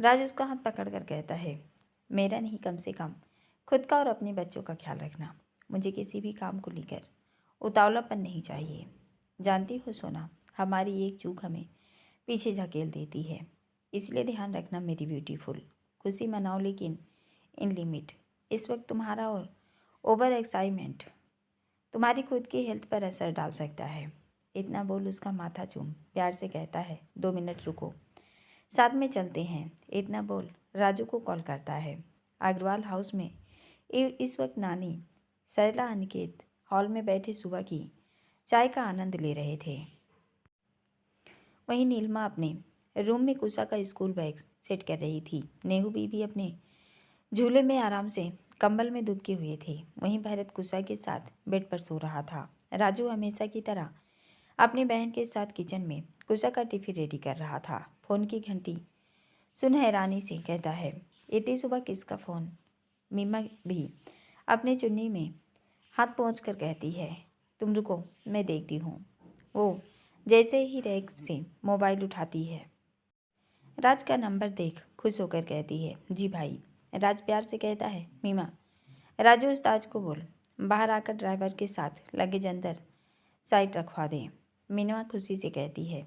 राज उसका हाथ पकड़कर कहता है, मेरा नहीं, कम से कम खुद का और अपने बच्चों का ख्याल रखना। मुझे किसी भी काम को लेकर उतावलापन नहीं चाहिए। जानती हो सोना, हमारी एक चूक हमें पीछे धकेल देती है। इसलिए ध्यान रखना मेरी ब्यूटीफुल। खुशी मनाओ लेकिन इन लिमिट। इस वक्त तुम्हारा और ओवर एक्साइटमेंट तुम्हारी खुद की हेल्थ पर असर डाल सकता है। इतना बोल उसका माथा चूम प्यार से कहता है, 2 मिनट रुको, साथ में चलते हैं। इतना बोल राजू को कॉल करता है। अग्रवाल हाउस में इस वक्त नानी, सरला, अनिकेत हॉल में बैठे सुबह की चाय का आनंद ले रहे थे। वहीं नीलिमा अपने रूम में कुशा का स्कूल बैग सेट कर रही थी। नेहू बीबी अपने झूले में आराम से कंबल में दुबके हुए थे। वहीं भरत कुशा के साथ बेड पर सो रहा था। राजू हमेशा की तरह अपनी बहन के साथ किचन में कुशा का टिफिन रेडी कर रहा था। फ़ोन की घंटी सुन हैरानी से कहता है, इतनी सुबह किसका फ़ोन? मीमा भी अपने चुन्नी में हाथ पोंछ कर कहती है, तुम रुको, मैं देखती हूँ। वो जैसे ही रैक से मोबाइल उठाती है, राज का नंबर देख खुश होकर कहती है, जी भाई। राज प्यार से कहता है, मीमा। राजू उस ताज को बोल, बाहर आकर ड्राइवर के साथ लगेज अंदर साइड रखवा दे। मीनवा खुशी से कहती है,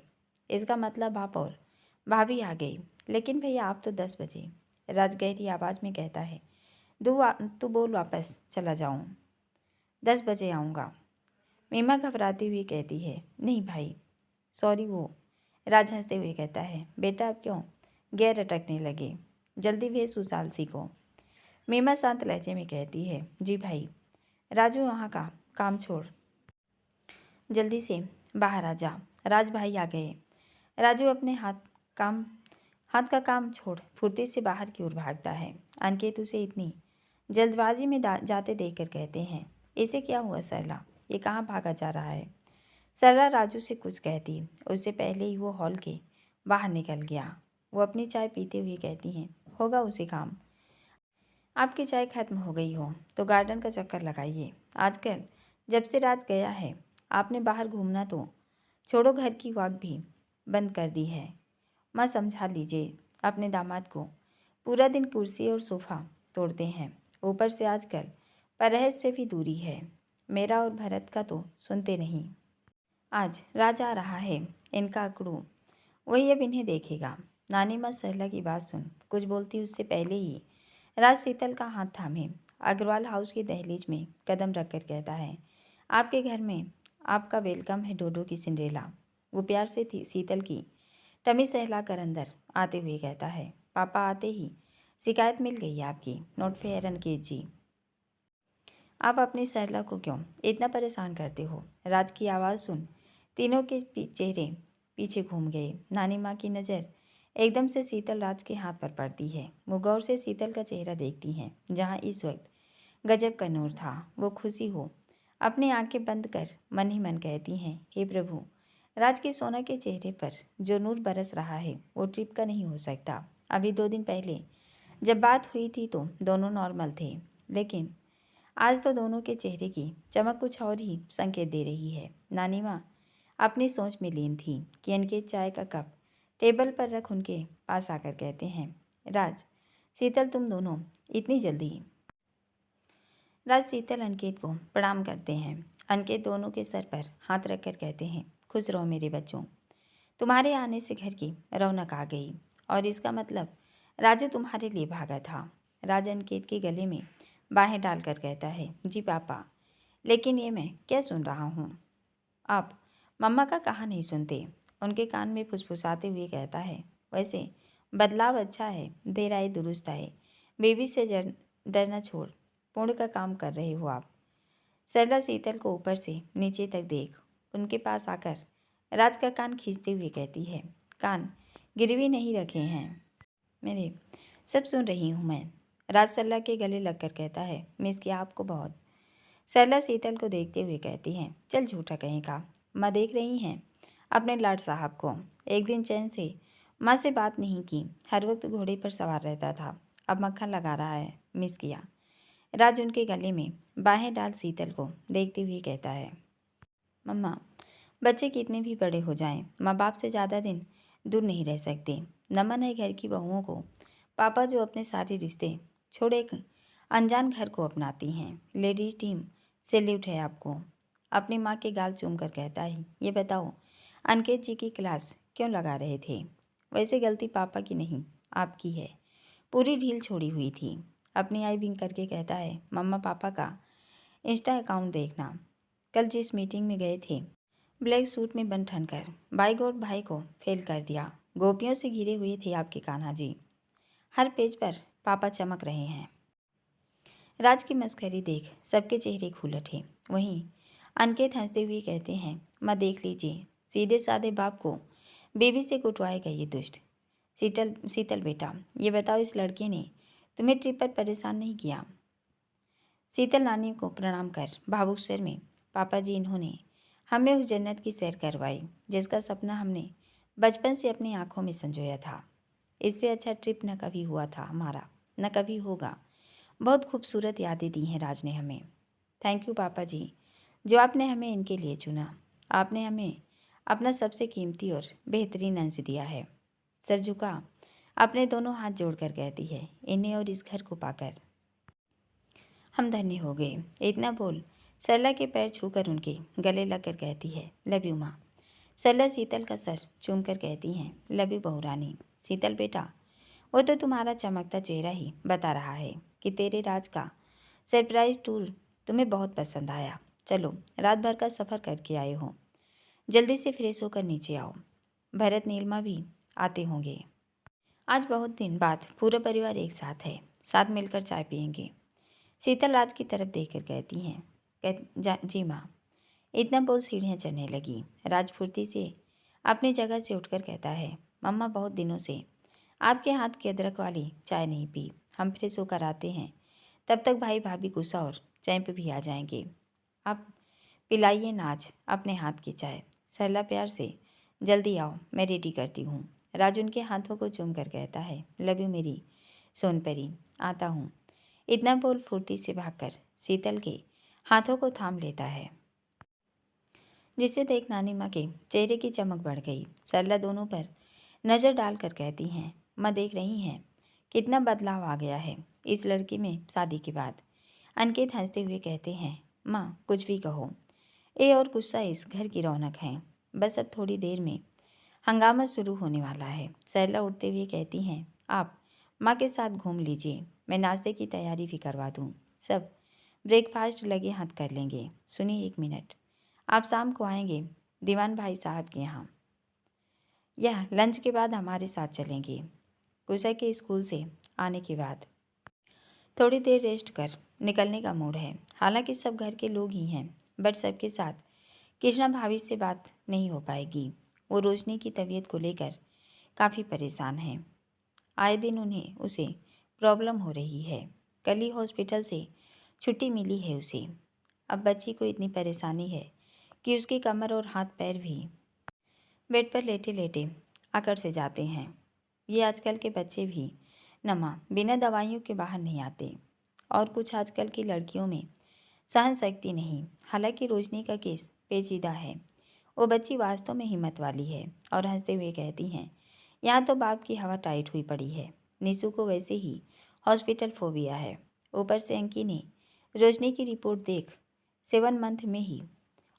इसका मतलब आप और भाभी आ गई। लेकिन भैया आप तो 10 बजे। राज गहरी आवाज़ में कहता है, तू बोल वापस चला जाऊँ। 10 बजे आऊँगा। मीमा घबराती हुई कहती है, नहीं भाई, सॉरी। वो राज हंसते हुए कहता है, बेटा अब क्यों गैर अटकने लगे, जल्दी भेज उस आलसी को। मीमा शांत लहजे में कहती है, जी भाई। राजू वहाँ का काम छोड़, जल्दी से बाहर आ जा। राज भाई आ गए। राजू अपने हाथ का काम छोड़ फुर्ती से बाहर की ओर भागता है। अनिकेत उसे इतनी जल्दबाजी में जाते देखकर कहते हैं, इसे क्या हुआ सरला, ये कहाँ भागा जा रहा है? सरला राजू से कुछ कहती, उससे पहले ही वो हॉल के बाहर निकल गया। वो अपनी चाय पीते हुए कहती हैं, होगा उसे काम। आपकी चाय खत्म हो गई हो तो गार्डन का चक्कर लगाइए। आजकल जब से राज गया है आपने बाहर घूमना तो छोड़ो, घर की वॉक भी बंद कर दी है। माँ समझा लीजिए अपने दामाद को, पूरा दिन कुर्सी और सोफ़ा तोड़ते हैं, ऊपर से आजकल परहेज से भी दूरी है। मेरा और भरत का तो सुनते नहीं। आज राज आ रहा है, इनका अकड़ू वही अब इन्हें देखेगा। नानी माँ सरला की बात सुन कुछ बोलती उससे पहले ही राज शीतल का हाथ थामे अग्रवाल हाउस की दहलीज में कदम रखकर कहता है, आपके घर में आपका वेलकम है डोडो की सिंड्रेला। वो प्यार से शीतल की टमी सहलाकर अंदर आते हुए कहता है, पापा आते ही शिकायत मिल गई आपकी, नोट फेयर अनिकेत जी। आप अपनी सरला को क्यों इतना परेशान करते हो? राज की आवाज़ सुन तीनों के चेहरे पीछे घूम गए। नानी माँ की नज़र एकदम से शीतल राज के हाथ पर पड़ती है। वो गौर से शीतल का चेहरा देखती हैं, जहाँ इस वक्त गजब का नूर था। वो खुशी हो अपनी आंखें बंद कर मन ही मन कहती हैं, हे प्रभु, राज के सोना के चेहरे पर जो नूर बरस रहा है वो ट्रिप का नहीं हो सकता। अभी 2 दिन पहले जब बात हुई थी तो दोनों नॉर्मल थे, लेकिन आज तो दोनों के चेहरे की चमक कुछ और ही संकेत दे रही है। नानी माँ अपनी सोच में लीन थी कि अनिकेत चाय का कप टेबल पर रख उनके पास आकर कहते हैं, राज, शीतल, तुम दोनों इतनी जल्दी? राज शीतल अनिकेत को प्रणाम करते हैं। अनिकेत दोनों के सर पर हाथ रखकर कहते हैं, खुश रहो मेरे बच्चों, तुम्हारे आने से घर की रौनक आ गई। और इसका मतलब राजू तुम्हारे लिए भागा था। राज अनिकेत के गले में बाहें डालकर कहता है, जी पापा, लेकिन ये मैं क्या सुन रहा हूँ? आप मम्मा का कहा नहीं सुनते? उनके कान में फुसफुसाते हुए कहता है, वैसे बदलाव अच्छा है, देर आए दुरुस्त आए। बेबी से डरना छोड़, पूर्ण का काम कर रहे हो आप। सरला शीतल को ऊपर से नीचे तक देख उनके पास आकर राज का कान खींचते हुए कहती है, कान गिरवी नहीं रखे हैं मेरे, सब सुन रही हूँ मैं। राज सरला के गले लगकर कहता है, मिस किया आपको बहुत। सरला शीतल को देखते हुए कहती हैं, चल झूठा कहीं का, माँ देख रही हैं अपने लाड साहब को। एक दिन चैन से माँ से बात नहीं की, हर वक्त घोड़े पर सवार रहता था, अब मक्खन लगा रहा है, मिस किया। राज उनके गले में बाहें डाल शीतल को देखते हुए कहता है, मम्मा, बच्चे कितने भी बड़े हो जाएं, माँ बाप से ज़्यादा दिन दूर नहीं रह सकते। नमन है घर की बहुओं को, पापा जो अपने सारे रिश्ते छोड़ एक अनजान घर को अपनाती हैं। लेडीज टीम सैल्यूट है आपको। अपनी माँ के गाल चूम कर कहता है, ये बताओ अनिकेत जी की क्लास क्यों लगा रहे थे? वैसे गलती पापा की नहीं, आपकी है। पूरी ढील छोड़ी हुई थी। अपनी आई बिंग करके कहता है, मम्मा पापा का इंस्टा अकाउंट देखना। कल जिस मीटिंग में गए थे, ब्लैक सूट में बन ठन कर भाई गौर भाई को फेल कर दिया। गोपियों से घिरे हुए थे आपके कान्हा जी। हर पेज पर पापा चमक रहे हैं। राज की मस्करी देख सबके चेहरे खुल उठे। वहीं अनिकेत हंसते हुए कहते हैं, माँ देख लीजिए, सीधे साधे बाप को बेबी से कुटवाएगा ये दुष्ट। शीतल शीतल बेटा, ये बताओ इस लड़के ने तुम्हें ट्रिप पर परेशान नहीं किया? शीतल नानी को प्रणाम कर भावुक स्वर में, पापा जी इन्होंने हमें उस जन्नत की सैर करवाई जिसका सपना हमने बचपन से अपनी आंखों में संजोया था। इससे अच्छा ट्रिप न कभी हुआ था हमारा, न कभी होगा। बहुत खूबसूरत यादें दी हैं राज ने हमें। थैंक यू पापा जी, जो आपने हमें इनके लिए चुना। आपने हमें अपना सबसे कीमती और बेहतरीन अंश दिया है। सर झुका अपने दोनों हाथ जोड़कर कहती है, इन्हें और इस घर को पाकर हम धन्य हो गए। इतना बोल सरला के पैर छूकर उनके गले लगकर कहती है, लव यू माँ। सरला शीतल का सर चूमकर कहती हैं, लव यू बहू रानी। शीतल बेटा, वो तो तुम्हारा चमकता चेहरा ही बता रहा है कि तेरे राज का सरप्राइज टूर तुम्हें बहुत पसंद आया। चलो रात भर का सफ़र करके आए हो, जल्दी से फ्रेश होकर नीचे आओ। भरत नीलमा भी आते होंगे। आज बहुत दिन बाद पूरा परिवार एक साथ है, साथ मिलकर चाय पियेंगे। शीतल राज की तरफ देखकर कहती हैं, जी माँ। इतना बोल सीढ़ियाँ चढ़ने लगी। राज फुर्ती से अपनी जगह से उठकर कहता है, मम्मा बहुत दिनों से आपके हाथ की अदरक वाली चाय नहीं पी। हम फ्रेश होकर आते हैं, तब तक भाई भाभी गुस्सा और चैंप भी आ जाएंगे। आप पिलाइए नाज अपने हाथ की चाय। सरला प्यार से, जल्दी आओ मैं रेडी करती हूँ। राज उनके हाथों को चूम कर कहता है, लव यू मेरी सोनपरी, आता हूँ। इतना बोल फुर्ती से भागकर शीतल के हाथों को थाम लेता है, जिससे देख नानी माँ के चेहरे की चमक बढ़ गई। सरला दोनों पर नज़र डालकर कहती हैं, माँ देख रही हैं कितना बदलाव आ गया है इस लड़की में शादी के बाद। अनिकेत हंसते हुए कहते हैं, माँ कुछ भी कहो, ये और गुस्सा इस घर की रौनक है। बस अब थोड़ी देर में हंगामा शुरू होने वाला है। सरला उठते हुए कहती हैं, आप माँ के साथ घूम लीजिए, मैं नाश्ते की तैयारी भी करवा दूँ। सब ब्रेकफास्ट लगे हाथ कर लेंगे। सुनिए एक मिनट, आप शाम को आएंगे दीवान भाई साहब के यहाँ, यह लंच के बाद हमारे साथ चलेंगे। कुशा के स्कूल से आने के बाद थोड़ी देर रेस्ट कर निकलने का मूड है। हालांकि सब घर के लोग ही हैं, बट सबके साथ कृष्णा भाभी से बात नहीं हो पाएगी। वो रोशनी की तबीयत को लेकर काफ़ी परेशान हैं। आए दिन उन्हें उसे प्रॉब्लम हो रही है। कल ही हॉस्पिटल से छुट्टी मिली है उसे। अब बच्ची को इतनी परेशानी है कि उसकी कमर और हाथ पैर भी बेड पर लेटे लेटे अकड़ से जाते हैं। ये आजकल के बच्चे भी नमा बिना दवाइयों के बाहर नहीं आते। और कुछ आजकल की लड़कियों में सहन शक्ति नहीं। हालांकि रोशनी का केस पेचीदा है। वो बच्ची वास्तव में हिम्मत वाली है। और हंसते हुए कहती हैं, यहाँ तो बाप की हवा टाइट हुई पड़ी है। निशु को वैसे ही हॉस्पिटल फोबिया है। ऊपर से अंकी ने रोशनी की रिपोर्ट देख 7 मंथ में ही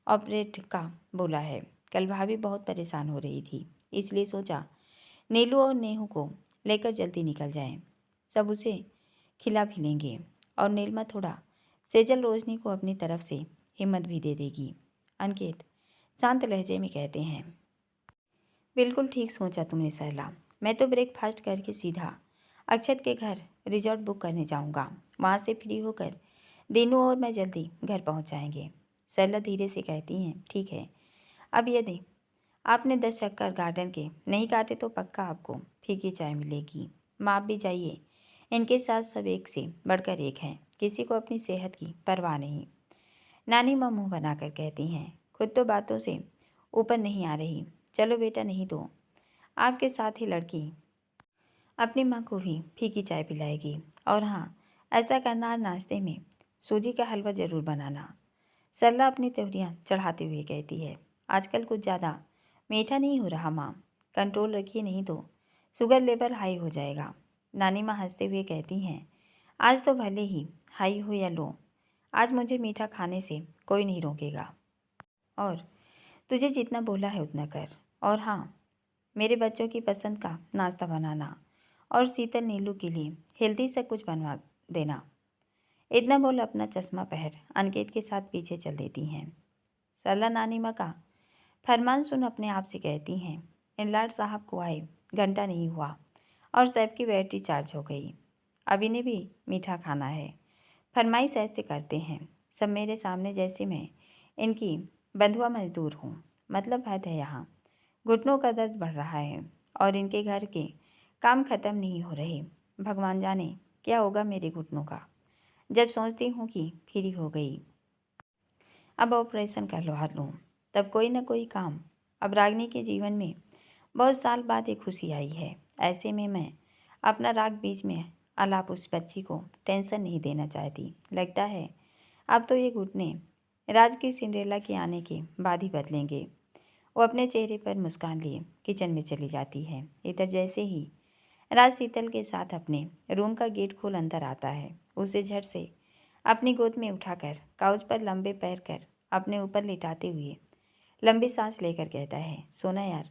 ऑपरेट का बोला है। कल भाभी बहुत परेशान हो रही थी, इसलिए सोचा नीलू और नेहू को लेकर जल्दी निकल जाएं। सब उसे खिला भी लेंगे और नीलमा थोड़ा सेजल रोशनी को अपनी तरफ से हिम्मत भी दे देगी। अनिकेत शांत लहजे में कहते हैं, बिल्कुल ठीक सोचा तुमने सरला। मैं तो ब्रेकफास्ट करके सीधा अक्षत के घर रिजॉर्ट बुक करने जाऊंगा। वहाँ से फ्री होकर दीनू और मैं जल्दी घर पहुँच जाएंगे। सरला धीरे से कहती हैं, ठीक है। अब यदि आपने 10 चक्कर गार्डन के नहीं काटे तो पक्का आपको फीकी चाय मिलेगी। माँ आप भी जाइए, इनके साथ सब एक से बढ़कर एक हैं, किसी को अपनी सेहत की परवाह नहीं। नानी माँ मुँह बनाकर कहती हैं, खुद तो बातों से ऊपर नहीं आ रही। चलो बेटा, नहीं तो आपके साथ ही लड़की अपनी माँ को भी फीकी चाय पिलाएगी। और हाँ, ऐसा करना, नाश्ते में सूजी का हलवा ज़रूर बनाना। सरला अपनी त्योरियाँ चढ़ाते हुए कहती है, आजकल कुछ ज़्यादा मीठा नहीं हो रहा माँ। कंट्रोल रखिए, नहीं तो शुगर लेवल हाई हो जाएगा। नानी माँ हंसते हुए कहती हैं, आज तो भले ही हाई हो या लो, आज मुझे मीठा खाने से कोई नहीं रोकेगा। और तुझे जितना बोला है उतना कर। और हाँ, मेरे बच्चों की पसंद का नाश्ता बनाना और शीतल नीलू के लिए हेल्दी से कुछ बनवा देना। इतना बोल अपना चश्मा पहन अनिकेत के साथ पीछे चल देती हैं। सरला नानी माँ का फरमान सुन अपने आप से कहती हैं, इनलाड साहब को आए घंटा नहीं हुआ और सैफ की बैटरी चार्ज हो गई। अब इन्हें भी मीठा खाना है। फरमाइश ऐसे करते हैं सब मेरे सामने जैसे मैं इनकी बंधुआ मजदूर हूँ। मतलब हद है यहाँ। घुटनों का दर्द बढ़ रहा है और इनके घर के काम खत्म नहीं हो रहे। भगवान जाने क्या होगा मेरे घुटनों का जब सोचती हूँ कि फ्री हो गई, अब ऑपरेशन करवा लूँ, तब कोई न कोई काम। अब रागिनी के जीवन में बहुत साल बाद एक खुशी आई है। ऐसे में मैं अपना राग बीच में आलाप उस बच्ची को टेंशन नहीं देना चाहती। लगता है अब तो ये घुटने राज की सिंड्रेला के आने के बाद ही बदलेंगे। वो अपने चेहरे पर मुस्कान लिए किचन में चली जाती है। इधर जैसे ही राज शीतल के साथ अपने रूम का गेट खोल अंदर आता है, उसे झट से अपनी गोद में उठाकर काउच पर लंबे पैर कर अपने ऊपर लिटाते हुए लंबी सांस लेकर कहता है, सोना यार,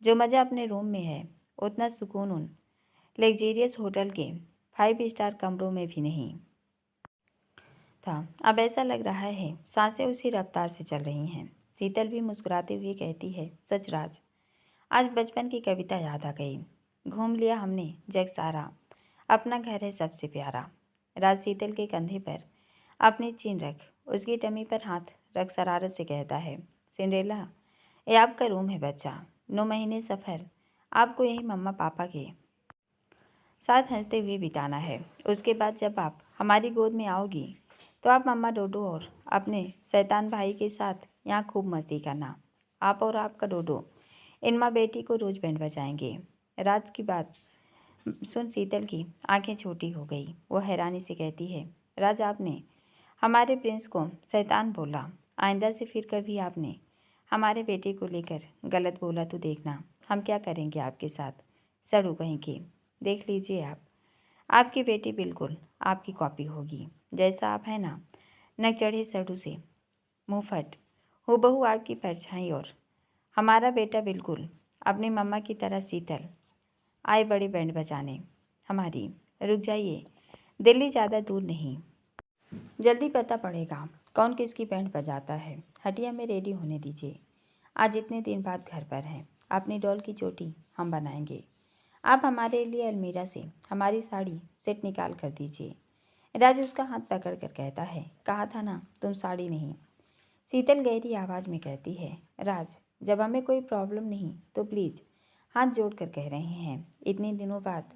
जो मज़ा अपने रूम में है उतना सुकून उन लग्जेरियस होटल के 5 स्टार कमरों में भी नहीं था। अब ऐसा लग रहा है सांसें उसी रफ्तार से चल रही हैं। शीतल भी मुस्कुराते हुए कहती है, सच राज, आज बचपन की कविता याद आ गई। घूम लिया हमने जग सारा, अपना घर है सबसे प्यारा। राज शीतल के कंधे पर अपनी चीन रख उसकी टमी पर हाथ रख शरारत से कहता है, सिंड्रेला, ये आपका रूम है बच्चा। 9 महीने सफ़र आपको यही मम्मा पापा के साथ हंसते हुए बिताना है। उसके बाद जब आप हमारी गोद में आओगी तो आप मम्मा डोडो और अपने शैतान भाई के साथ यहाँ खूब मस्ती करना। आप और आपका डोडो इन माँ बेटी को रोज़ बैंड बजाएंगे। राज की बात सुन शीतल की आंखें छोटी हो गई। वो हैरानी से कहती है, राज, आपने हमारे प्रिंस को शैतान बोला। आइंदा से फिर कभी आपने हमारे बेटे को लेकर गलत बोला तो देखना हम क्या करेंगे आपके साथ, सड़ू कहीं के। देख लीजिए आपकी बेटी बिल्कुल आपकी कॉपी होगी। जैसा आप है ना, नक चढ़े सड़ू से मुँहफट हूबहू आपकी परछाई। और हमारा बेटा बिल्कुल अपनी मम्मा की तरह शीतल आए बड़े बैंड बजाने हमारी। रुक जाइए, दिल्ली ज़्यादा दूर नहीं, जल्दी पता पड़ेगा कौन किसकी बैंड बजाता है। हटिया में रेडी होने दीजिए, आज इतने दिन बाद घर पर हैं। अपनी डॉल की चोटी हम बनाएंगे। आप हमारे लिए अलमीरा से हमारी साड़ी सेट निकाल कर दीजिए। राज उसका हाथ पकड़ कर कहता है, कहा था ना तुम साड़ी नहीं। शीतल गहरी आवाज़ में कहती है, राज, जब हमें कोई प्रॉब्लम नहीं तो प्लीज़ हाथ जोड़ कर कह रहे हैं, इतने दिनों बाद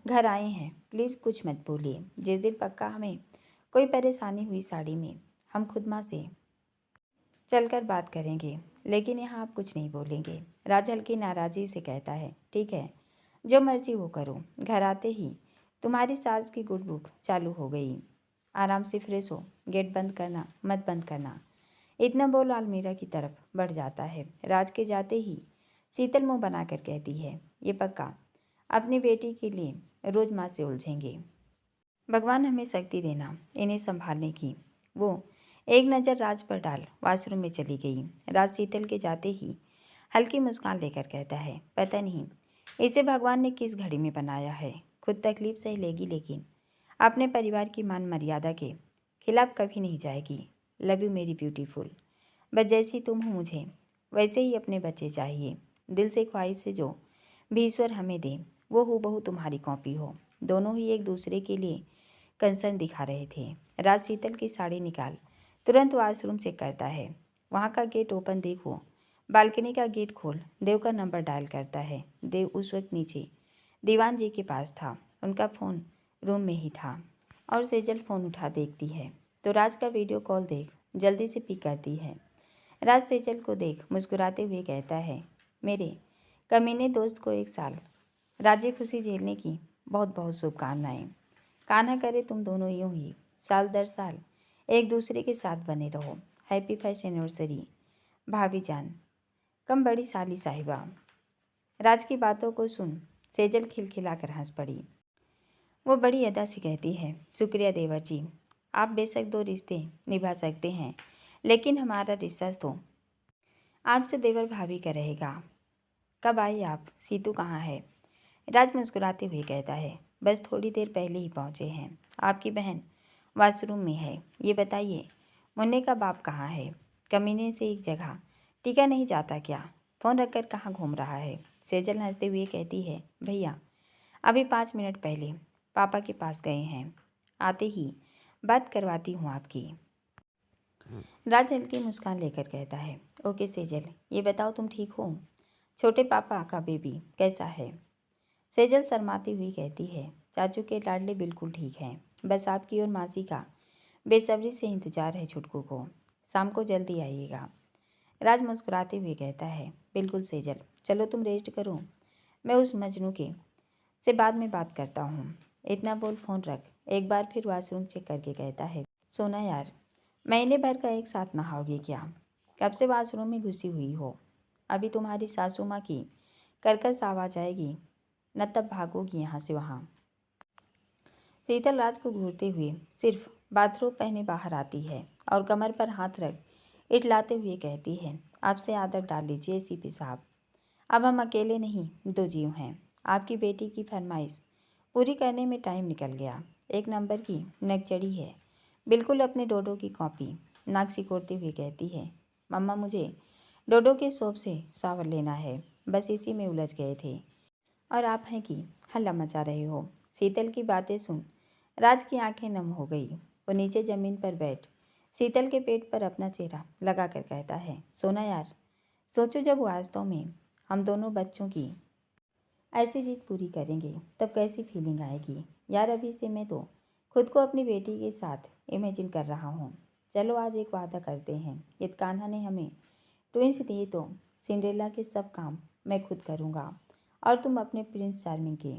घर आए हैं, प्लीज़ कुछ मत बोलिए। जिस दिन पक्का हमें कोई परेशानी हुई साड़ी में, हम खुद माँ से चलकर बात करेंगे, लेकिन यहाँ आप कुछ नहीं बोलेंगे। राज हल्की नाराज़गी से कहता है, ठीक है, जो मर्जी वो करो। घर आते ही तुम्हारी सास की गुड बुक चालू हो गई। आराम से फ्रेश हो, गेट बंद करना मत बंद करना। इतना बोल अलमीरा की तरफ बढ़ जाता है। राज के जाते ही शीतल मुँह बनाकर कहती है, ये पक्का अपनी बेटी के लिए रोज माँ से उलझेंगे। भगवान हमें शक्ति देना इन्हें संभालने की। वो एक नज़र राज पर डाल वॉशरूम में चली गई। राज शीतल के जाते ही हल्की मुस्कान लेकर कहता है, पता नहीं इसे भगवान ने किस घड़ी में बनाया है। खुद तकलीफ सही लेगी लेकिन अपने परिवार की मान मर्यादा के खिलाफ कभी नहीं जाएगी। लव यू मेरी ब्यूटीफुल। बस जैसी तुम हो मुझे वैसे ही अपने बच्चे चाहिए। दिल से ख्वाहिश से जो भी ईश्वर हमें दे वो हूबहू तुम्हारी कॉपी हो। दोनों ही एक दूसरे के लिए कंसर्न दिखा रहे थे। राज शीतल की साड़ी निकाल तुरंत वॉशरूम से करता है। वहाँ का गेट ओपन देखो, बालकनी का गेट खोल देव का नंबर डायल करता है। देव उस वक्त नीचे दीवान जी के पास था। उनका फ़ोन रूम में ही था और सेजल फ़ोन उठा देखती है तो राज का वीडियो कॉल देख जल्दी से पिक करती है। राज सेजल को देख मुस्कुराते हुए कहता है, मेरे कमीने दोस्त को 1 साल राज्य खुशी झेलने की बहुत बहुत शुभकामनाएं। कान्हा करे तुम दोनों यूं ही साल दर साल एक दूसरे के साथ बने रहो। हैप्पी फर्स्ट एनिवर्सरी भाभी जान, कम बड़ी साली साहिबा। राज की बातों को सुन सेजल खिलखिलाकर हंस पड़ी। वो बड़ी अदा से कहती है, शुक्रिया देवर जी, आप बेशक 2 रिश्ते निभा सकते हैं, लेकिन हमारा रिश्ता तो आपसे देवर भाभी का रहेगा। कब आई आप? सीतू कहाँ है? राज मुस्कुराते हुए कहता है, बस थोड़ी देर पहले ही पहुँचे हैं। आपकी बहन वॉशरूम में है। ये बताइए, मुन्ने का बाप कहाँ है? कमीने से एक जगह टिका नहीं जाता क्या? फ़ोन रखकर कहाँ घूम रहा है? सेजल हंसते हुए कहती है, भैया अभी 5 मिनट पहले पापा के पास गए हैं। आते ही बात करवाती हूँ आपकी। राज हल्की मुस्कान लेकर कहता है, ओके सेजल, ये बताओ तुम ठीक हो? छोटे पापा का बेबी कैसा है? सेजल शर्माती हुई कहती है, चाचू के लाडले बिल्कुल ठीक हैं, बस आपकी और मासी का बेसब्री से इंतजार है छुटकू को। शाम को जल्दी आइएगा। राज मुस्कुराते हुए कहता है, बिल्कुल सेजल, चलो तुम रेस्ट करो, मैं उस मजनू के से बाद में बात करता हूँ। इतना बोल फ़ोन रख। एक बार फिर वॉशरूम चेक करके कहता है, सोना यार, महीने भर का एक साथ नहाओगे क्या? कब से वॉशरूम में घुसी हुई हो? अभी तुम्हारी सासू माँ की कर्कश आवाज़ आएगी न, तब भागोगी यहाँ से वहाँ। शीतल राज को घूरते हुए सिर्फ बाथरोब पहने बाहर आती है और कमर पर हाथ रख इटलाते हुए कहती है, आपसे आदत डाल लीजिए एसीपी साहब, अब हम अकेले नहीं 2 जीव हैं। आपकी बेटी की फरमाइश पूरी करने में टाइम निकल गया। 1 नंबर की नकचड़ी है, बिल्कुल अपने डोडो की कॉपी। नाक सिकोड़ते हुए कहती है, मम्मा मुझे डोडो के शॉप से शावर लेना है, बस इसी में उलझ गए थे और आप हैं कि हल्ला मचा रहे हो। शीतल की बातें सुन राज की आंखें नम हो गई। वो नीचे ज़मीन पर बैठ शीतल के पेट पर अपना चेहरा लगाकर कहता है, सोना यार, सोचो जब वास्तव में हम दोनों बच्चों की ऐसी जीत पूरी करेंगे तब कैसी फीलिंग आएगी यार। अभी से मैं तो खुद को अपनी बेटी के साथ इमेजिन कर रहा हूँ। चलो आज एक वादा करते हैं, यदि कान्हा ने हमें ट्विंस दिए तो सिंड्रेला के सब काम मैं खुद करूँगा और तुम अपने प्रिंस चार्मिंग के,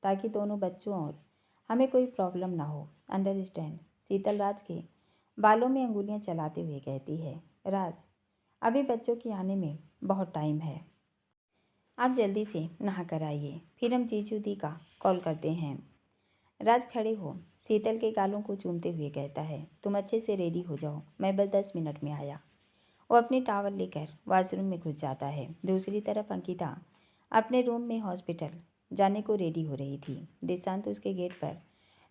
ताकि दोनों बच्चों और हमें कोई प्रॉब्लम ना हो। अंडरस्टैंड? शीतल राज के बालों में अंगुलियां चलाते हुए कहती है, राज अभी बच्चों के आने में बहुत टाइम है, आप जल्दी से नहा कर आइए, फिर हम जीजू दी का कॉल करते हैं। राज खड़े हो शीतल के गालों को चूमते हुए कहता है, तुम अच्छे से रेडी हो जाओ, मैं बस 10 मिनट में आया। वो अपनी टॉवल लेकर वॉशरूम में घुस जाता है। दूसरी तरफ अंकिता अपने रूम में हॉस्पिटल जाने को रेडी हो रही थी। दिशांत उसके गेट पर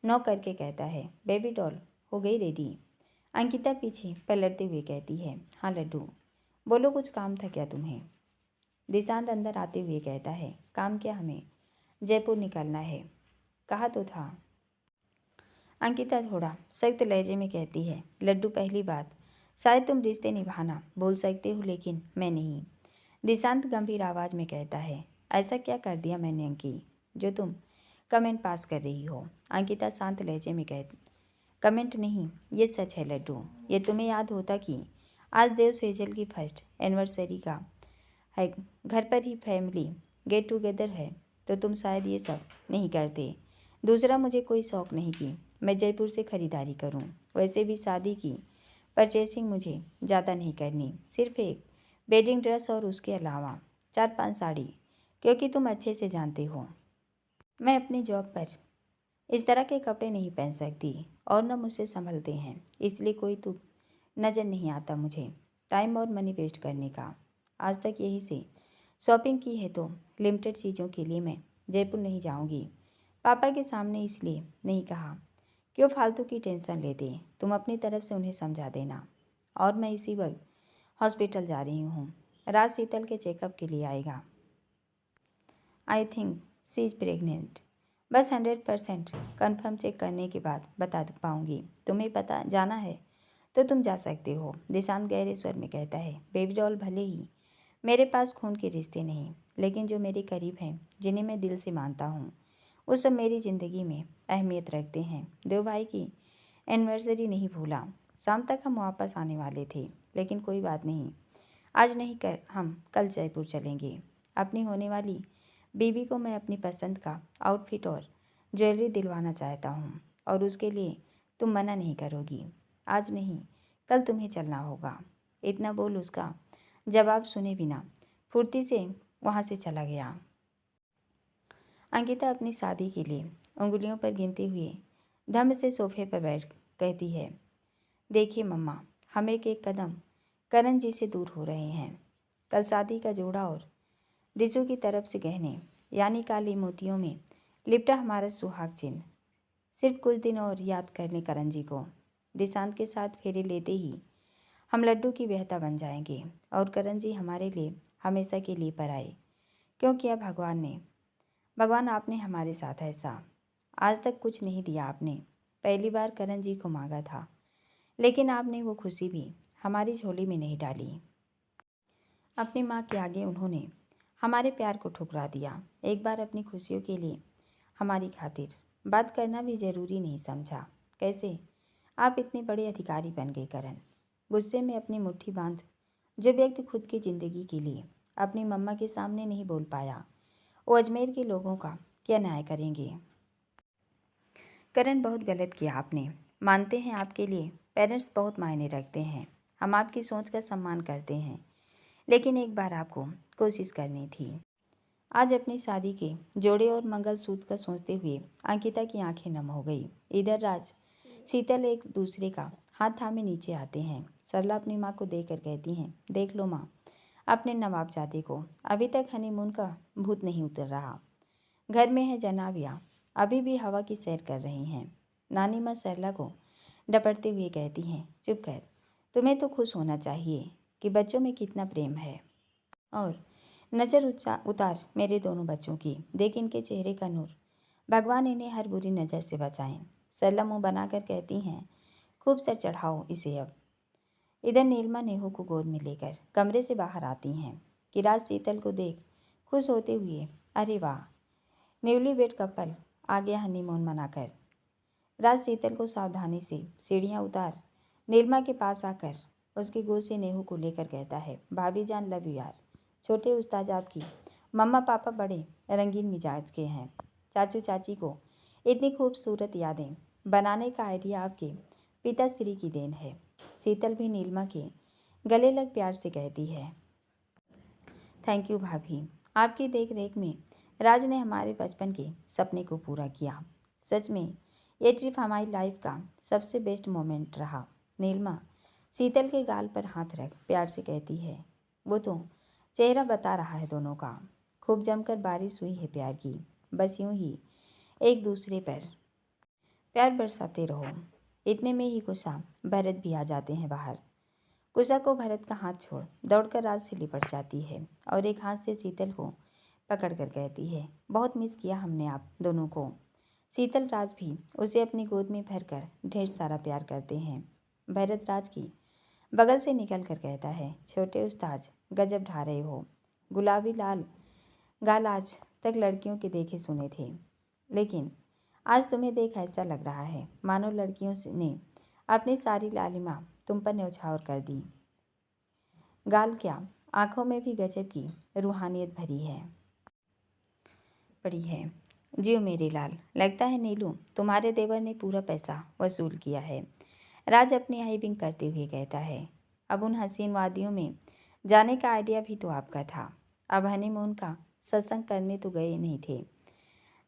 नॉक करके कहता है, बेबी डॉल हो गई रेडी? अंकिता पीछे पलटते हुए कहती है, हाँ लड्डू, बोलो कुछ काम था क्या तुम्हें? दिशांत अंदर आते हुए कहता है, काम क्या, हमें जयपुर निकलना है, कहा तो था। अंकिता थोड़ा सख्त लहजे में कहती है, लड्डू पहली बात, शायद तुम रिश्ते निभाना भूल सकते हो लेकिन मैं नहीं। दिशांत गंभीर आवाज़ में कहता है, ऐसा क्या कर दिया मैंने अंकी जो तुम कमेंट पास कर रही हो? अंकिता शांत लहजे में कमेंट नहीं, ये सच है लड्डू। ये तुम्हें याद होता कि आज देव सेजल की फर्स्ट एनिवर्सरी का है, घर पर ही फैमिली गेट टुगेदर है, तो तुम शायद ये सब नहीं करते। दूसरा, मुझे कोई शौक़ नहीं कि मैं जयपुर से ख़रीदारी करूं। वैसे भी शादी की परचेसिंग मुझे ज़्यादा नहीं करनी, सिर्फ एक वेडिंग ड्रेस और उसके अलावा 4-5 साड़ी, क्योंकि तुम अच्छे से जानते हो मैं अपनी जॉब पर इस तरह के कपड़े नहीं पहन सकती और न मुझसे संभलते हैं, इसलिए कोई तुक नज़र नहीं आता मुझे टाइम और मनी वेस्ट करने का। आज तक यही से शॉपिंग की है, तो लिमिटेड चीज़ों के लिए मैं जयपुर नहीं जाऊंगी। पापा के सामने इसलिए नहीं कहा, क्यों फालतू की टेंशन लेते, तुम अपनी तरफ से उन्हें समझा देना। और मैं इसी वक्त हॉस्पिटल जा रही हूँ, राज शीतल के चेकअप के लिए आएगा। I think she is pregnant, बस 100% कन्फर्म चेक करने के बाद बता पाऊँगी। तुम्हें पता जाना है तो तुम जा सकते हो। दिशांत गहरे स्वर में कहता है, बेबी डॉल, भले ही मेरे पास खून के रिश्ते नहीं, लेकिन जो मेरे करीब हैं, जिन्हें मैं दिल से मानता हूँ, वो सब मेरी ज़िंदगी में अहमियत रखते हैं। देव भाई की एनिवर्सरी नहीं भूला, शाम तक हम वापस आने वाले थे, लेकिन कोई बात नहीं, आज नहीं कर हम कल जयपुर चलेंगे। अपनी होने वाली बीबी को मैं अपनी पसंद का आउटफिट और ज्वेलरी दिलवाना चाहता हूँ और उसके लिए तुम मना नहीं करोगी। आज नहीं कल तुम्हें चलना होगा। इतना बोल उसका जवाब सुने बिना फुर्ती से वहाँ से चला गया। अंकिता अपनी शादी के लिए उंगलियों पर गिनते हुए धम्म से सोफे पर बैठ कहती है, देखिए मम्मा, हम एक एक कदम करण जी से दूर हो रहे हैं। कल शादी का जोड़ा और रिजू की तरफ से गहने यानी काली मोतियों में लिपटा हमारा सुहाग चिन्ह सिर्फ कुछ दिन और याद करने करण जी को। दिशांत के साथ फेरे लेते ही हम लड्डू की बेहता बन जाएंगे और करण जी हमारे लिए हमेशा के लिए पर आए। क्यों किया भगवान आपने हमारे साथ ऐसा। आज तक कुछ नहीं दिया आपने। पहली बार करण जी को मांगा था, लेकिन आपने वो खुशी भी हमारी झोली में नहीं डाली। अपनी माँ के आगे उन्होंने हमारे प्यार को ठुकरा दिया। एक बार अपनी खुशियों के लिए हमारी खातिर बात करना भी ज़रूरी नहीं समझा। कैसे आप इतने बड़े अधिकारी बन गए करण। गुस्से में अपनी मुट्ठी बांध जो व्यक्ति खुद की ज़िंदगी के लिए अपनी मम्मा के सामने नहीं बोल पाया, वो अजमेर के लोगों का क्या न्याय करेंगे। करण, बहुत गलत किया आपने। मानते हैं आपके लिए पेरेंट्स बहुत मायने रखते हैं। हम आपकी सोच का सम्मान करते हैं, लेकिन एक बार आपको कोशिश करनी थी। आज अपनी शादी के जोड़े और मंगलसूत्र का सोचते हुए अंकिता की आंखें नम हो गई। इधर राज शीतल एक दूसरे का हाथ थामे नीचे आते हैं। सरला अपनी माँ को देखकर कहती हैं, देख लो माँ, अपने नवाबजादे को अभी तक हनीमून का भूत नहीं उतर रहा। घर में है जनाबिया, अभी भी हवा की सैर कर रही हैं। नानी माँ सरला को डपटते हुए कहती हैं, चुप कर, तुम्हें तो खुश होना चाहिए कि बच्चों में कितना प्रेम है। और नज़र उतार मेरे दोनों बच्चों की, देख इनके चेहरे का नूर। भगवान इन्हें हर बुरी नज़र से बचाएं। सरला मुँह बनाकर कहती हैं, खूब सर चढ़ाओ इसे अब। इधर नीलमा नेहू को गोद में लेकर कमरे से बाहर आती हैं कि राज शीतल को देख खुश होते हुए, अरे वाह, न्यूली वेड कपल आ गया हनीमून मनाकर। राज शीतल को सावधानी से सीढ़ियाँ उतार नीलमा के पास आकर उसकी गोद से नेहू को लेकर कहता है, भाभी जान लव यू यार। छोटे उस्ताद आपकी मम्मा पापा बड़े रंगीन मिजाज के हैं। चाचू चाची को इतनी खूबसूरत यादें बनाने का आइडिया आपके पिताश्री की देन है। शीतल भी नीलमा के गले लग प्यार से कहती है, थैंक यू भाभी, आपकी देख रेख में राज ने हमारे बचपन के सपने को पूरा किया। सच में ये ट्रिप हमारी लाइफ का सबसे बेस्ट मोमेंट रहा। नीलमा शीतल के गाल पर हाथ रख प्यार से कहती है, वो तो चेहरा बता रहा है दोनों का। खूब जमकर बारिश हुई है प्यार की। बस यूं ही एक दूसरे पर प्यार बरसाते रहो। इतने में ही कुशा भरत भी आ जाते हैं बाहर। कुशा को भरत का हाथ छोड़ दौड़कर राज से लिपट जाती है और एक हाथ से शीतल को पकड़कर कहती है, बहुत मिस किया हमने आप दोनों को। शीतल राज भी उसे अपनी गोद में भरकर ढेर सारा प्यार करते हैं। भरत राज की बगल से निकल कर कहता है, छोटे उस्ताद गजब ढा रहे हो। गुलाबी लाल गाल आज तक लड़कियों के देखे सुने थे, लेकिन आज तुम्हें देख ऐसा लग रहा है मानो लड़कियों ने अपनी सारी लालिमा तुम पर न्यौछावर कर दी। गाल क्या, आंखों में भी गजब की रूहानियत भरी है पड़ी है। जियो मेरे लाल, लगता है नीलू तुम्हारे देवर ने पूरा पैसा वसूल किया है। राज अपनी आई बिंग करते हुए कहता है, अब उन हसीन वादियों में जाने का आइडिया भी तो आपका था। अब हनीमून का सत्संग करने तो गए नहीं थे।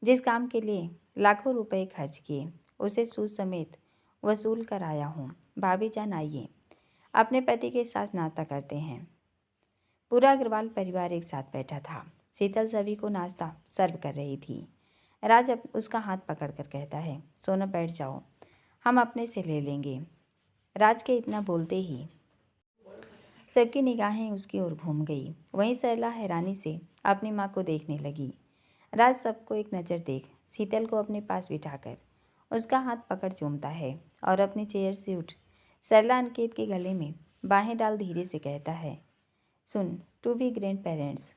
जिस काम के लिए लाखों रुपए खर्च किए उसे सूद समेत वसूल कर आया हूँ। भाभी जान आइए, अपने पति के साथ नाश्ता करते हैं। पूरा अग्रवाल परिवार एक साथ बैठा था। शीतल सभी को नाश्ता सर्व कर रही थी। राज उसका हाथ पकड़कर कहता है, सोना बैठ जाओ, हम अपने से ले लेंगे। राज के इतना बोलते ही सबकी निगाहें उसकी ओर घूम गई। वहीं सरला हैरानी से अपनी माँ को देखने लगी। राज सबको एक नज़र देख शीतल को अपने पास बिठाकर उसका हाथ पकड़ चूमता है और अपनी चेयर से उठ सरला अंकित के गले में बाहें डाल धीरे से कहता है, सुन, टू बी ग्रैंड पेरेंट्स,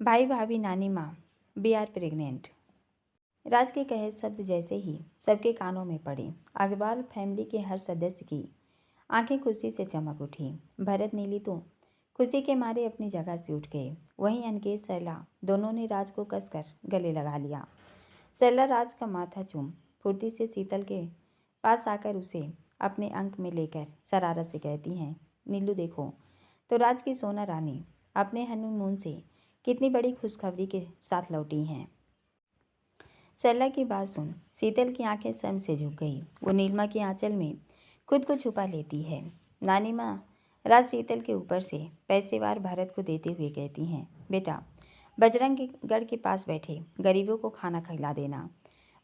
भाई भाभी नानी माँ, बी आर प्रेग्नेंट। राज के कहे शब्द जैसे ही सबके कानों में पड़े, अग्रवाल फैमिली के हर सदस्य की आंखें खुशी से चमक उठी। भरत नीली तो खुशी के मारे अपनी जगह से उठ गए। वहीं अनकेत सरला दोनों ने राज को कसकर गले लगा लिया। सरला राज का माथा चूम फुर्ती से शीतल के पास आकर उसे अपने अंक में लेकर शरारत से कहती हैं, नीलू देखो तो राज की सोना रानी अपने हनीमून से कितनी बड़ी खुशखबरी के साथ लौटी हैं। सरला की बात सुन शीतल की आंखें शर्म से झुक गई। वो नीलिमा के आंचल में खुद को छुपा लेती है। नानी माँ राज शीतल के ऊपर से पैसेवार भरत को देते हुए कहती हैं, बेटा बजरंगगढ़ के पास बैठे गरीबों को खाना खिला देना।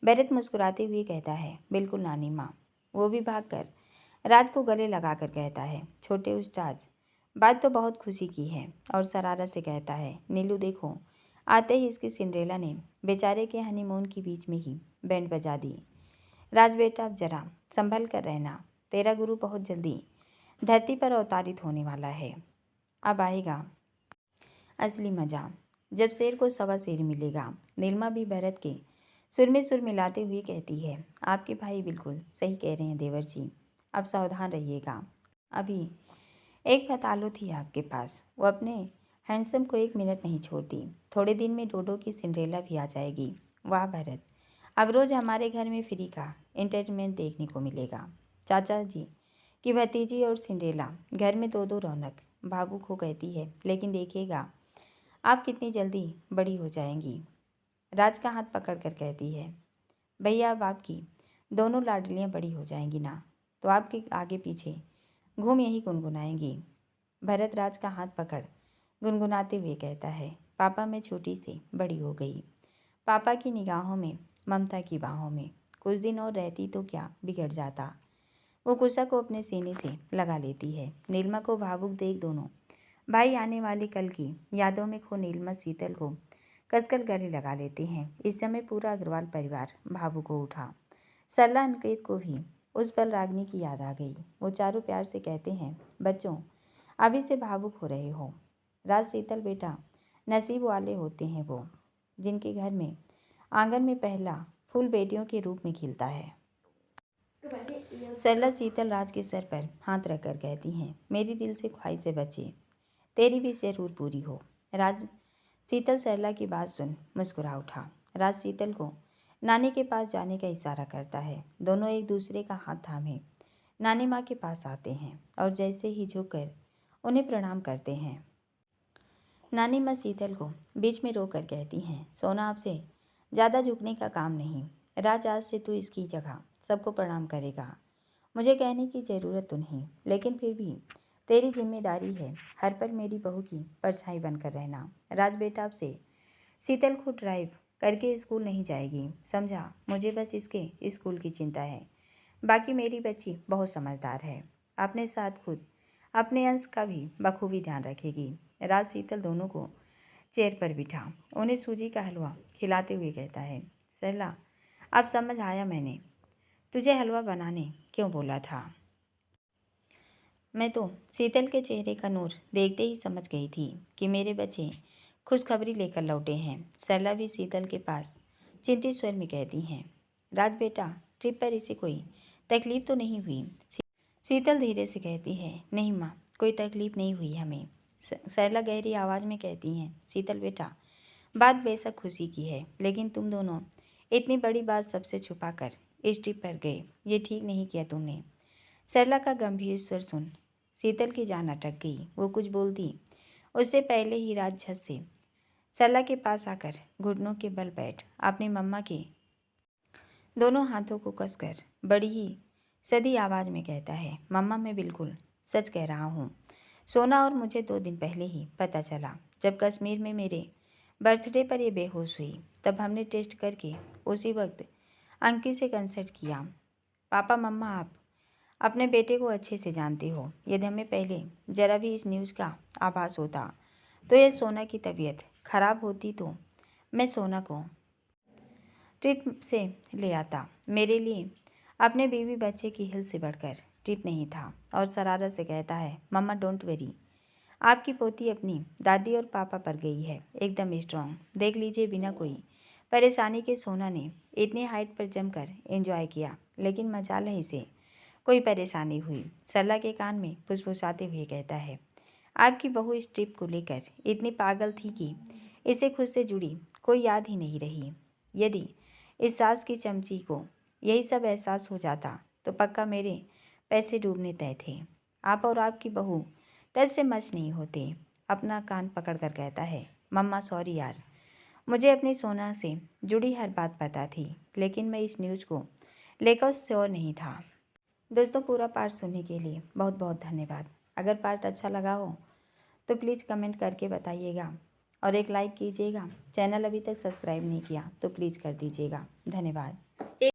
भरत मुस्कुराते हुए कहता है, बिल्कुल नानी माँ। वो भी भागकर राज को गले लगाकर कहता है, छोटे उस्ताद बात तो बहुत खुशी की है। और शरारत से कहता है, नीलू देखो आते ही इसकी सिंड्रेला ने बेचारे के हनीमून के बीच में ही बैंड बजा दी। राज बेटा अब जरा संभल कर रहना, तेरा गुरु बहुत जल्दी धरती पर अवतारित होने वाला है। अब आएगा असली मजा, जब शेर को सवा शेर मिलेगा। नीलिमा भी भरत के सुर में सुर मिलाते हुए कहती है, आपके भाई बिल्कुल सही कह रहे हैं देवर जी, अब सावधान रहिएगा। अभी एक फतालो थी आपके पास, वो अपने हैंडसम को एक मिनट नहीं छोड़ती। थोड़े दिन में डोडो की सिंड्रेला भी आ जाएगी। वाह भरत, अब रोज़ हमारे घर में फ्री का एंटरटेनमेंट देखने को मिलेगा। चाचा जी की भतीजी और सिंड्रेला घर में दो दो रौनक। भावुक हो कहती है, लेकिन देखिएगा आप कितनी जल्दी बड़ी हो जाएंगी। राज का हाथ पकड़ कर कहती है, भैया अब आपकी दोनों लाडलियाँ बड़ी हो जाएंगी ना, तो आपके आगे पीछे घूम यही गुनगुनाएंगी। भरत राज का हाथ पकड़ गुनगुनाते हुए कहता है, पापा मैं छोटी से बड़ी हो गई। पापा की निगाहों में, ममता की बाहों में कुछ दिन और रहती तो क्या बिगड़ जाता। वो कुशा को अपने सीने से लगा लेती है। नीलिमा को भावुक देख दोनों भाई आने वाले कल की यादों में खो नीलिमा शीतल को कसकर गले लगा लेते हैं। इस समय पूरा अग्रवाल परिवार भावुक हो उठा। सरला अंकित को भी उस पल रागनी की याद आ गई। वो चारों प्यार से कहते हैं, बच्चों अभी से भावुक हो रहे हो। राज शीतल बेटा नसीब वाले होते हैं वो, जिनके घर में आंगन में पहला फूल बेटियों के रूप में खिलता है। सरला शीतल राज के सर पर हाथ रखकर कहती हैं, मेरी दिल से ख्वाहिश है बच्चे, तेरी भी जरूर पूरी हो। राज शीतल सरला की बात सुन मुस्कुरा उठा। राज शीतल को नानी के पास जाने का इशारा करता है। दोनों एक दूसरे का हाथ थामे नानी माँ के पास आते हैं और जैसे ही झुककर उन्हें प्रणाम करते हैं। नानी माँ शीतल को बीच में रोक कर कहती हैं, सोना आपसे ज़्यादा झुकने का काम नहीं। राज आज से तू इसकी जगह सबको प्रणाम करेगा। मुझे कहने की ज़रूरत तो नहीं, लेकिन फिर भी तेरी जिम्मेदारी है हर पर मेरी बहू की परछाई बनकर रहना। राज बेटा अब से शीतल को ड्राइव करके स्कूल नहीं जाएगी, समझा। मुझे बस इसके स्कूल की चिंता है, बाकी मेरी बच्ची बहुत समझदार है, अपने साथ खुद अपने अंश का भी बखूबी ध्यान रखेगी। राज शीतल दोनों को चेयर पर बिठा उन्हें सूजी का हलवा खिलाते हुए कहता है, सरला अब समझ आया मैंने तुझे हलवा बनाने क्यों बोला था। मैं तो शीतल के चेहरे का नूर देखते ही समझ गई थी कि मेरे बच्चे खुशखबरी लेकर लौटे हैं। सरला भी शीतल के पास चिंतित स्वर में कहती हैं, राज बेटा ट्रिप पर इसे कोई तकलीफ तो नहीं हुई। शीतल धीरे से कहती है, नहीं माँ कोई तकलीफ नहीं हुई हमें। सरला गहरी आवाज़ में कहती हैं, शीतल बेटा बात बेशक खुशी की है, लेकिन तुम दोनों इतनी बड़ी बात सबसे छुपा कर इस ट्रिप पर गए, ये ठीक नहीं किया तुमने। सरला का गंभीर स्वर सुन शीतल की जान अटक गई। वो कुछ बोलती उससे पहले ही राज झट से सरला के पास आकर घुटनों के बल बैठ अपनी मम्मा के दोनों हाथों को कसकर बड़ी ही सदी आवाज़ में कहता है, मम्मा मैं बिल्कुल सच कह रहा हूँ। सोना और मुझे 2 दिन पहले ही पता चला, जब कश्मीर में मेरे बर्थडे पर ये बेहोश हुई, तब हमने टेस्ट करके उसी वक्त अंकित से कंसल्ट किया। पापा मम्मा आप अपने बेटे को अच्छे से जानते हो, यदि हमें पहले ज़रा भी इस न्यूज़ का आभास होता तो ये सोना की तबीयत खराब होती तो मैं सोना को ट्रिप से ले आता। मेरे लिए अपने बीवी बच्चे की हिल से बढ़कर ट्रिप नहीं था। और शरारत से कहता है, मम्मा डोंट वरी, आपकी पोती अपनी दादी और पापा पर गई है, एकदम स्ट्रांग। देख लीजिए बिना कोई परेशानी के सोना ने इतनी हाइट पर जमकर एंजॉय किया, लेकिन मजाल है इसे कोई परेशानी हुई। सरला के कान में फुसफुसाते हुए कहता है, आपकी बहू इस ट्रिप को लेकर इतनी पागल थी कि इसे खुद से जुड़ी कोई याद ही नहीं रही। यदि इस सास की चमची को यही सब एहसास हो जाता तो पक्का मेरे पैसे डूबने तय थे। आप और आपकी बहू टच से मच नहीं होते। अपना कान पकड़ कर कहता है, मम्मा सॉरी यार, मुझे अपनी सोना से जुड़ी हर बात पता थी, लेकिन मैं इस न्यूज़ को लेकर श्योर नहीं था। दोस्तों, पूरा पार्ट सुनने के लिए बहुत बहुत धन्यवाद। अगर पार्ट अच्छा लगा हो तो प्लीज़ कमेंट करके बताइएगा और एक लाइक कीजिएगा। चैनल अभी तक सब्सक्राइब नहीं किया तो प्लीज़ कर दीजिएगा। धन्यवाद।